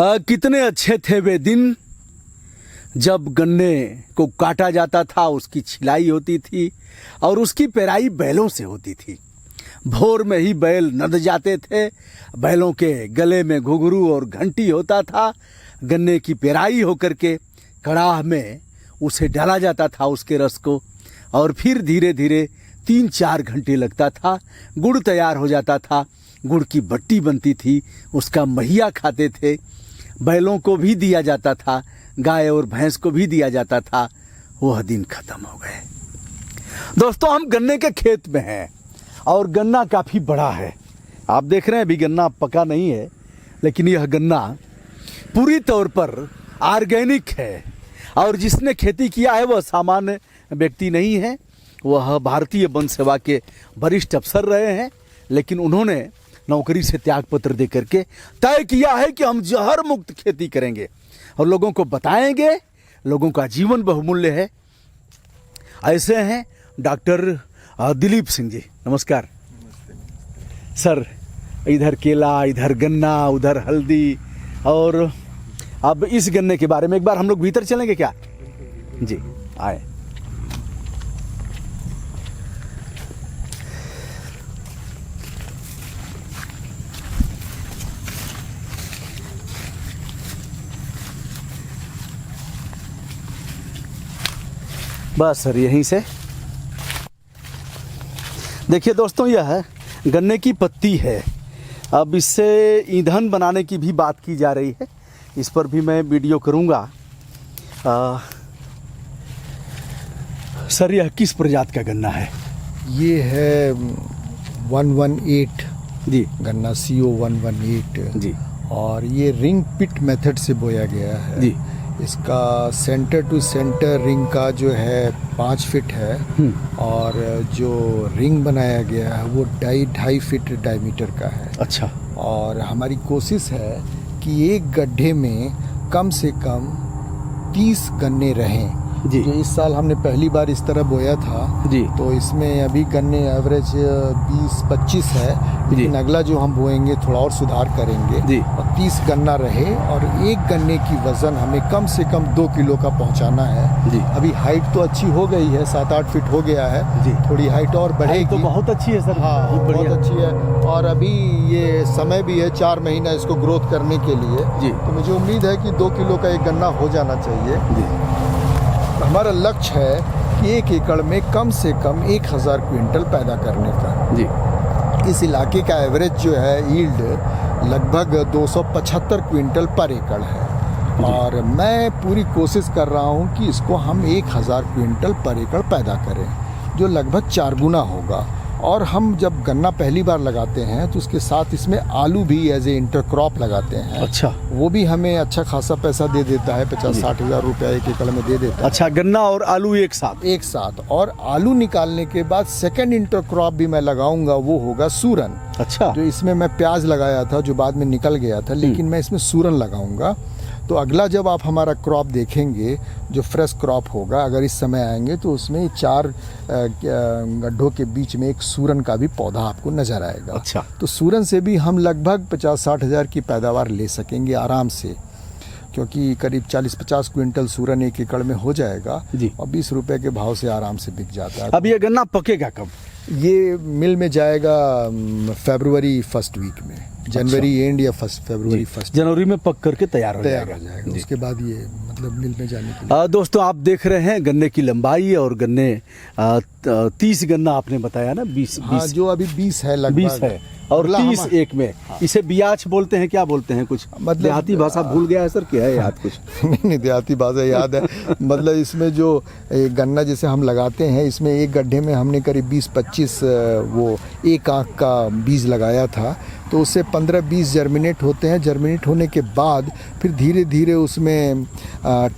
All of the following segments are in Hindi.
कितने अच्छे थे वे दिन जब गन्ने को काटा जाता था, उसकी छिलाई होती थी और उसकी पेराई बैलों से होती थी। भोर में ही बैल नद जाते थे, बैलों के गले में घुंघरू और घंटी होता था। गन्ने की पेराई होकर के कड़ाह में उसे डाला जाता था उसके रस को, और फिर धीरे धीरे 3-4 घंटे लगता था, गुड़ तैयार हो जाता था। गुड़ की बट्टी बनती थी, उसका महिया खाते थे, बैलों को भी दिया जाता था, गाय और भैंस को भी दिया जाता था। वह दिन खत्म हो गए। दोस्तों, हम गन्ने के खेत में हैं और गन्ना काफ़ी बड़ा है। आप देख रहे हैं अभी गन्ना पका नहीं है, लेकिन यह गन्ना पूरी तौर पर ऑर्गेनिक है। और जिसने खेती किया है वह सामान्य व्यक्ति नहीं है, वह भारतीय वन सेवा के वरिष्ठ अफसर रहे हैं। लेकिन उन्होंने नौकरी से त्याग पत्र दे करके तय किया है कि हम जहर मुक्त खेती करेंगे और लोगों को बताएंगे। लोगों का जीवन बहुमूल्य है। ऐसे हैं डॉक्टर दिलीप सिंह जी। नमस्कार। सर, इधर केला, इधर गन्ना, उधर हल्दी, और अब इस गन्ने के बारे में एक बार हम लोग भीतर चलेंगे क्या? जी आए। बस सर, यहीं से देखिए दोस्तों, यह गन्ने की पत्ती है। अब इससे ईंधन बनाने की भी बात की जा रही है, इस पर भी मैं वीडियो करूंगा। सर, यह किस प्रजाति का गन्ना है? ये है 118 जी, गन्ना CO 118 जी, और ये रिंग पिट मेथड से बोया गया है जी। इसका सेंटर टू सेंटर रिंग का जो है 5 फीट है और जो रिंग बनाया गया है वो 2.5 फीट डायमीटर का है। अच्छा। और हमारी कोशिश है कि एक गड्ढे में कम से कम 30 गन्ने रहें। जी। जो इस साल हमने पहली बार इस तरह बोया था, जी। तो इसमें अभी गन्ने एवरेज 20-25 है, लेकिन अगला जो हम बोएंगे थोड़ा और सुधार करेंगे। जी। और 30 गन्ना रहे और एक गन्ने की वजन हमें कम से कम 2 किलो का पहुंचाना है। जी। अभी हाइट तो अच्छी हो गई है, 7-8 फीट हो गया है। जी। थोड़ी हाइट और बढ़ेगी तो बहुत अच्छी है सर। हाँ, बहुत अच्छी है। और अभी ये समय भी है 4 महीना इसको ग्रोथ करने के लिए। जी। तो मुझे उम्मीद है कि 2 किलो का एक गन्ना हो जाना चाहिए। जी। हमारा लक्ष्य है कि 1 एकड़ में कम से कम 1000 क्विंटल पैदा करने का। जी। इस इलाके का एवरेज जो है यील्ड लगभग 275 क्विंटल पर एकड़ है। और मैं पूरी कोशिश कर रहा हूं कि इसको हम 1000 क्विंटल पर एकड़ पैदा करें, जो लगभग 4 गुना होगा। और हम जब गन्ना पहली बार लगाते हैं तो उसके साथ इसमें आलू भी एज ए इंटरक्रॉप लगाते हैं। अच्छा। वो भी हमें अच्छा खासा पैसा दे देता है, 50-60 हज़ार रुपया 1 एकड़ में दे देता है। अच्छा, गन्ना और आलू एक साथ। और आलू निकालने के बाद सेकंड इंटरक्रॉप भी मैं लगाऊंगा, वो होगा सूरन। अच्छा। जो इसमें मैं प्याज लगाया था जो बाद में निकल गया था, लेकिन मैं इसमें सूरन लगाऊंगा। तो अगला जब आप हमारा क्रॉप देखेंगे, जो फ्रेश क्रॉप होगा, अगर इस समय आएंगे तो उसमें 4 गड्ढों के बीच में एक सूरन का भी पौधा आपको नजर आएगा। अच्छा। तो सूरन से भी हम लगभग 50-60 हज़ार की पैदावार ले सकेंगे आराम से, क्योंकि करीब 40-50 क्विंटल सूरन 1 एकड़ में हो जाएगा। जी। और 20 रुपए के भाव से आराम से बिक जाता है। अब ये गन्ना पकेगा कब? ये मिल में जाएगा फरवरी फर्स्ट वीक में, जनवरी एंड या फरवरी फर्स्ट, जनवरी में पक करके तैयार हो जाएगा। उसके बाद ये मतलब मिल में जाने के लिए। दोस्तों, आप देख रहे हैं गन्ने की लंबाई और गन्ने 30 गन्ना आपने बताया ना, 20। हाँ, जो अभी 20 है लगभग। 20 है और 30 एक में। हाँ। इसे बियाछ बोलते हैं, क्या बोलते हैं? कुछ मतलब देहाती भाषा भूल गया है सर, क्या है याद कुछ? नहीं, देहाती भाषा याद है। मतलब इसमें जो गन्ना जैसे हम लगाते हैं, इसमें एक गड्ढे में हमने करीब 20-25 वो एक आंख का बीज लगाया था, तो उससे 15-20 जर्मिनेट होते हैं। जर्मिनेट होने के बाद फिर धीरे धीरे उसमें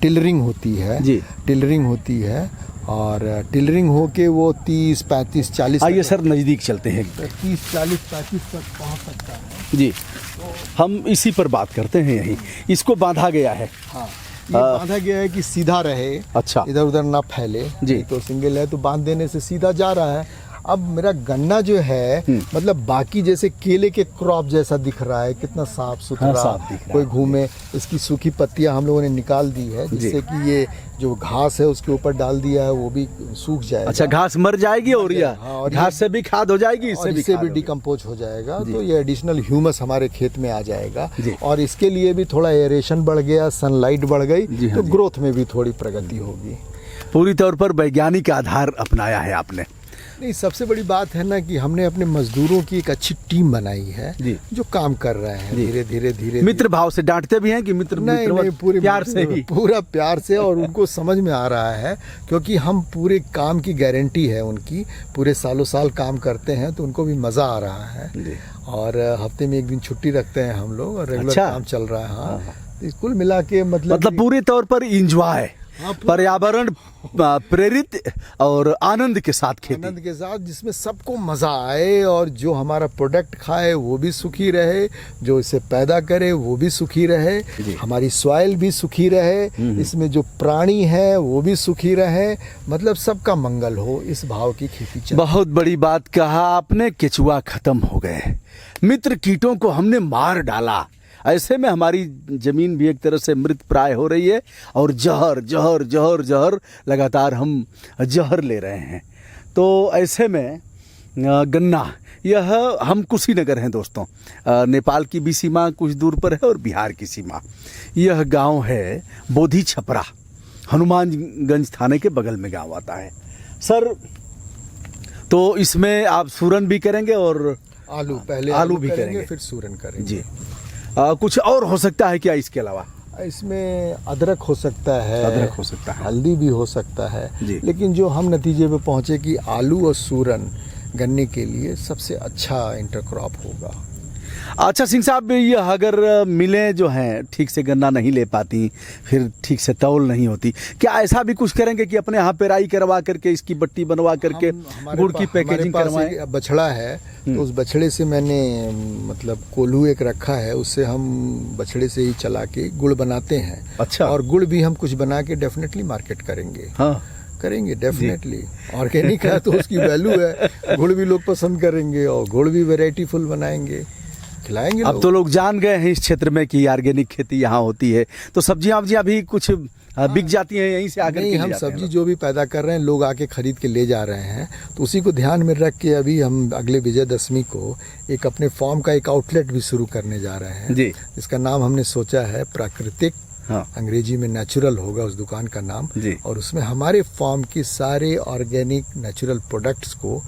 टिलरिंग होती है। जी। टिलरिंग होती है और टिलरिंग होके वो 30-35-40। आइए सर, नज़दीक चलते हैं। 30-40-35 तक पहुंच सकता है। जी, हम इसी पर बात करते हैं। यहीं इसको बांधा गया है। हाँ, ये बांधा गया है कि सीधा रहे। अच्छा। इधर उधर ना फैले। जी। तो सिंगल है तो बांध देने से सीधा जा रहा है। अब मेरा गन्ना जो है मतलब बाकी जैसे केले के क्रॉप जैसा दिख रहा है, कितना साफ सुथरा, हाँ, साफ दिख रहा कोई है। घूमे। इसकी सूखी पत्तियां हम लोगों ने निकाल दी है, जिससे कि ये जो घास है उसके ऊपर डाल दिया है वो भी सूख जाएगा। अच्छा, घास मर जाएगी और यह हाँ, और घास से भी खाद हो जाएगी, और इससे भी इससे खाद भी होगी। डिकम्पोज हो जाएगा, तो ये एडिशनल ह्यूमस हमारे खेत में आ जाएगा। जी। और इसके लिए भी थोड़ा एरेशन बढ़ गया, सनलाइट बढ़ गई, जी हाँ तो जी। ग्रोथ में भी थोड़ी प्रगति होगी। पूरी तौर पर वैज्ञानिक आधार अपनाया है आपने। नहीं, सबसे बड़ी बात है ना कि हमने अपने मजदूरों की एक अच्छी टीम बनाई है जी। जो काम कर रहे हैं जी। धीरे धीरे धीरे। मित्र भाव से डांटते भी हैं कि मित्र नहीं मित्रवत नहीं, पूरे प्यार से ही? पूरा प्यार से, और उनको समझ में आ रहा है क्योंकि हम पूरे काम की गारंटी है उनकी, पूरे सालों साल काम करते हैं तो उनको भी मज़ा आ रहा है। जी। और हफ्ते में एक दिन छुट्टी रखते हैं हम लोग, और रेगुलर अच्छा। काम चल रहा है। हाँ, तो कुल मिला के मतलब पूरे तौर पर इंजॉय, हाँ, पूरा- पर्यावरण प्रेरित और आनंद के साथ खेती। आनंद के साथ, जिसमें सबको मजा आए और जो हमारा प्रोडक्ट खाए वो भी सुखी रहे, जो इसे पैदा करे वो भी सुखी रहे, जी। हमारी सॉइल भी सुखी रहे, इसमें जो प्राणी है वो भी सुखी रहे, मतलब सबका मंगल हो, इस भाव की खेती चले। बहुत बड़ी बात कहा आपने, केचुआ खत्म हो गए, मित्र कीटों को हमने मार डाला। ऐसे में हमारी जमीन भी एक तरह से मृत प्राय हो रही है और जहर जहर जहर जहर लगातार हम जहर ले रहे हैं। तो ऐसे में गन्ना, यह हम कुशीनगर हैं दोस्तों, नेपाल की भी सीमा कुछ दूर पर है और बिहार की सीमा। यह गांव है बोधी छपरा, हनुमानगंज थाने के बगल में गांव आता है। सर, तो इसमें आप सूरन भी करेंगे और आलू, पहले आलू भी करेंगे, फिर सूरन करेंगे। जी। कुछ और हो सकता है क्या इसके अलावा? इसमें अदरक हो सकता है, अदरक हो सकता है, हल्दी भी हो सकता है, जी। लेकिन जो हम नतीजे पे पहुंचे कि आलू और सूरन गन्ने के लिए सबसे अच्छा इंटरक्रॉप होगा। अच्छा सिंह साहब, यह अगर मिलें जो हैं ठीक से गन्ना नहीं ले पाती, फिर ठीक से तौल नहीं होती, क्या ऐसा भी कुछ करेंगे कि अपने यहाँ पेराई करवा करके इसकी बट्टी बनवा करके गुड़ की पैकेजिंग करवाएं? एक बछड़ा है, तो उस बछड़े से मैंने मतलब कोल्हू एक रखा है, उससे हम बछड़े से ही चला के गुड़ बनाते हैं। अच्छा। और गुड़ भी हम कुछ बना के डेफिनेटली मार्केट करेंगे। हाँ, करेंगे डेफिनेटली। ऑर्गेनिक है तो उसकी वैल्यू है, गुड़ भी लोग पसंद करेंगे और गुड़ भी वैरायटी फुल बनाएंगे, खिलाएंगे। अब तो लोग जान गए हैं इस क्षेत्र में कि ऑर्गेनिक खेती यहाँ होती है, तो सब्जियां वब्जियां भी कुछ बिक जाती हैं यहीं से आकर नहीं, के हम ले जाते हैं सब्जी लोग। जो भी पैदा कर रहे हैं लोग आके खरीद के ले जा रहे हैं, तो उसी को ध्यान में रख के अभी हम अगले विजयदशमी को एक अपने फार्म का एक आउटलेट भी शुरू करने जा रहे हैं। जी। इसका नाम हमने सोचा है प्राकृतिक, हाँ। अंग्रेजी में नेचुरल होगा उस दुकान का नाम। जी। और उसमें हमारे फार्म के सारे ऑर्गेनिक नेचुरल प्रोडक्ट्स को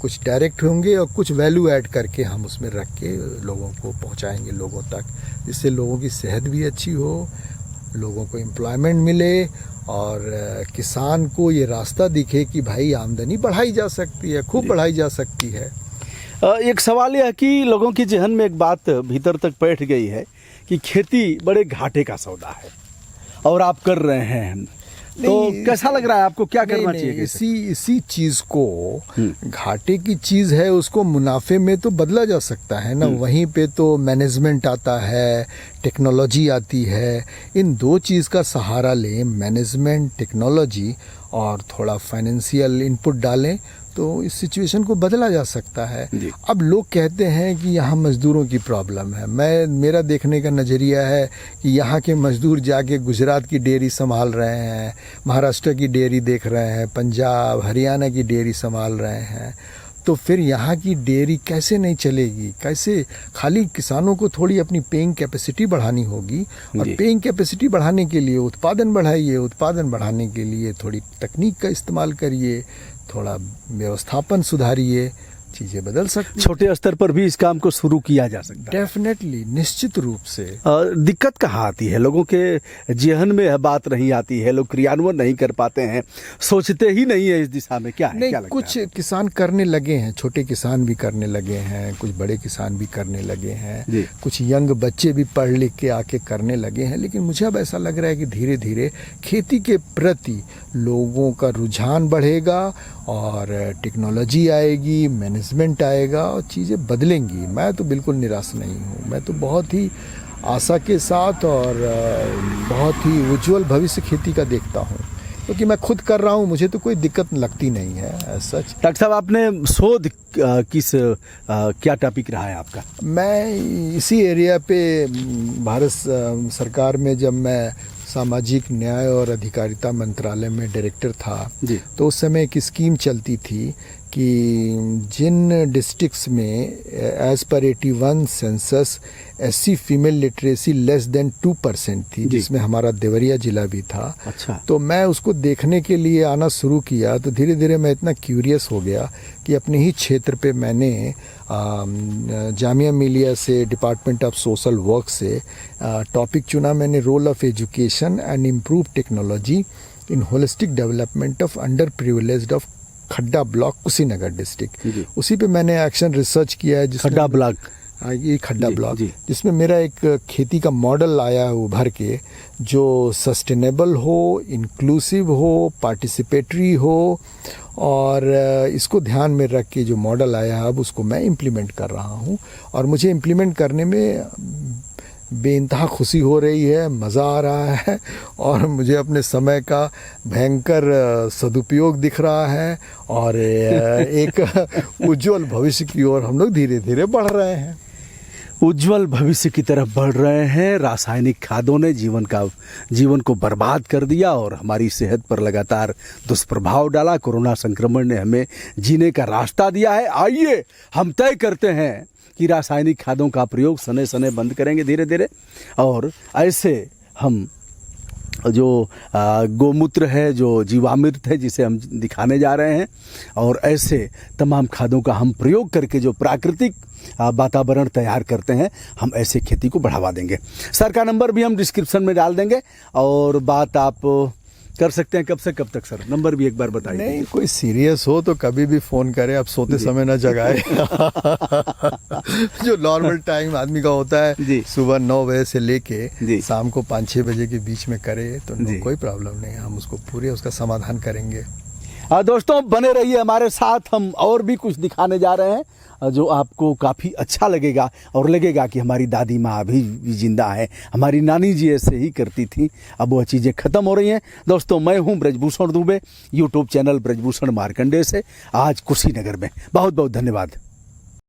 कुछ डायरेक्ट होंगे और कुछ वैल्यू ऐड करके हम उसमें रख के लोगों को पहुंचाएंगे लोगों तक, जिससे लोगों की सेहत भी अच्छी हो, लोगों को एम्प्लॉयमेंट मिले और किसान को ये रास्ता दिखे कि भाई आमदनी बढ़ाई जा सकती है, खूब बढ़ाई जा सकती है। एक सवाल यह कि लोगों के जहन में एक बात भीतर तक बैठ गई है कि खेती बड़े घाटे का सौदा है और आप कर रहे हैं, तो नहीं, कैसा लग रहा है आपको, क्या करना नहीं, चाहिए? इसी चीज को, घाटे की चीज है उसको मुनाफे में तो बदला जा सकता है ना। वहीं पे तो मैनेजमेंट आता है, टेक्नोलॉजी आती है, इन दो चीज का सहारा लें, मैनेजमेंट, टेक्नोलॉजी और थोड़ा फाइनेंशियल इनपुट डालें तो इस सिचुएशन को बदला जा सकता है। अब लोग कहते हैं कि यहाँ मजदूरों की प्रॉब्लम है, मेरा देखने का नज़रिया है कि यहाँ के मजदूर जाके गुजरात की डेयरी संभाल रहे हैं, महाराष्ट्र की डेयरी देख रहे हैं, पंजाब हरियाणा की डेयरी संभाल रहे हैं, तो फिर यहाँ की डेयरी कैसे नहीं चलेगी? कैसे? खाली किसानों को थोड़ी अपनी पेइंग कैपेसिटी बढ़ानी होगी, और पेइंग कैपेसिटी बढ़ाने के लिए उत्पादन बढ़ाइए, उत्पादन बढ़ाने के लिए थोड़ी तकनीक का इस्तेमाल करिए, थोड़ा व्यवस्थापन सुधारिए, चीज़ें बदल सकती हैं। छोटे स्तर पर भी इस काम को शुरू किया जा सकता है। डेफिनेटली, निश्चित रूप से। दिक्कत कहाँ आती है? लोगों के जेहन में यह बात नहीं आती है, लोग क्रियान्वयन नहीं कर पाते हैं, सोचते ही नहीं है इस दिशा में। क्या है? नहीं, क्या लगता कुछ है? किसान करने लगे हैं, छोटे किसान भी करने लगे हैं, कुछ बड़े किसान भी करने लगे हैं, कुछ यंग बच्चे भी पढ़ लिख के आके करने लगे हैं, लेकिन मुझे अब ऐसा लग रहा है कि धीरे धीरे खेती के प्रति लोगों का रुझान बढ़ेगा और टेक्नोलॉजी आएगी, मैनेजमेंट आएगा और चीज़ें बदलेंगी। मैं तो बिल्कुल निराश नहीं हूँ, मैं तो बहुत ही आशा के साथ और बहुत ही उज्जवल भविष्य खेती का देखता हूँ। क्योंकि मैं खुद कर रहा हूँ, मुझे तो कोई दिक्कत लगती नहीं है सच। डॉक्टर साहब, आपने शोध क्या टॉपिक रहा है आपका? मैं इसी एरिया पे भारत सरकार में जब मैं सामाजिक न्याय और अधिकारिता मंत्रालय में डायरेक्टर था जी। तो उस समय एक स्कीम चलती थी कि जिन डिस्ट्रिक्ट्स में एज पर 81 census SC female literacy less than 2% थी, जिसमें हमारा देवरिया जिला भी था। अच्छा। तो मैं उसको देखने के लिए आना शुरू किया, तो धीरे धीरे मैं इतना क्यूरियस हो गया कि अपने ही क्षेत्र पे मैंने जामिया मिलिया से डिपार्टमेंट ऑफ सोशल वर्क से टॉपिक चुना मैंने, role of education and improve technology in holistic development of underprivileged of Khadda block Kushinagar district. उसी पे मैंने एक्शन रिसर्च किया है। खड्डा ब्लॉक, ये खड्डा ब्लॉक, जिसमें मेरा एक खेती का मॉडल आया है उभर के, जो सस्टेनेबल हो, इंक्लूसिव हो, पार्टिसिपेटरी हो, और इसको ध्यान में रख के जो मॉडल आया है अब उसको मैं इम्प्लीमेंट कर रहा हूँ। और मुझे इम्प्लीमेंट करने में बेइंतहा खुशी हो रही है, मज़ा आ रहा है, और मुझे अपने समय का भयंकर सदुपयोग दिख रहा है, और एक उज्जवल भविष्य की ओर हम लोग धीरे धीरे बढ़ रहे हैं। उज्जवल भविष्य की तरफ बढ़ रहे हैं। रासायनिक खादों ने जीवन को बर्बाद कर दिया और हमारी सेहत पर लगातार दुष्प्रभाव डाला। कोरोना संक्रमण ने हमें जीने का रास्ता दिया है। आइए हम तय करते हैं कि रासायनिक खादों का प्रयोग सने सने बंद करेंगे धीरे धीरे, और ऐसे हम जो गोमूत्र है, जो जीवामृत है, जिसे हम दिखाने जा रहे हैं, और ऐसे तमाम खादों का हम प्रयोग करके जो प्राकृतिक वातावरण तैयार करते हैं, हम ऐसे खेती को बढ़ावा देंगे। सर का नंबर भी हम डिस्क्रिप्शन में डाल देंगे, और बात आप कर सकते हैं। कब से कब तक सर? नंबर भी एक बार बताइए। नहीं, कोई सीरियस हो तो कभी भी फ़ोन करे, आप सोते समय ना जगाए। जो नॉर्मल टाइम आदमी का होता है, सुबह 9 बजे से लेके शाम को 5-6 बजे के बीच में करे तो कोई प्रॉब्लम नहीं, हम उसको पूरे उसका समाधान करेंगे। दोस्तों बने रहिए हमारे साथ, हम और भी कुछ दिखाने जा रहे हैं जो आपको काफ़ी अच्छा लगेगा, और लगेगा कि हमारी दादी माँ अभी भी जिंदा है, हमारी नानी जी ऐसे ही करती थी, अब वह चीज़ें ख़त्म हो रही हैं। दोस्तों मैं हूँ ब्रजभूषण दुबे, यूट्यूब चैनल ब्रजभूषण मार्कंडे से, आज कुशीनगर में। बहुत बहुत धन्यवाद।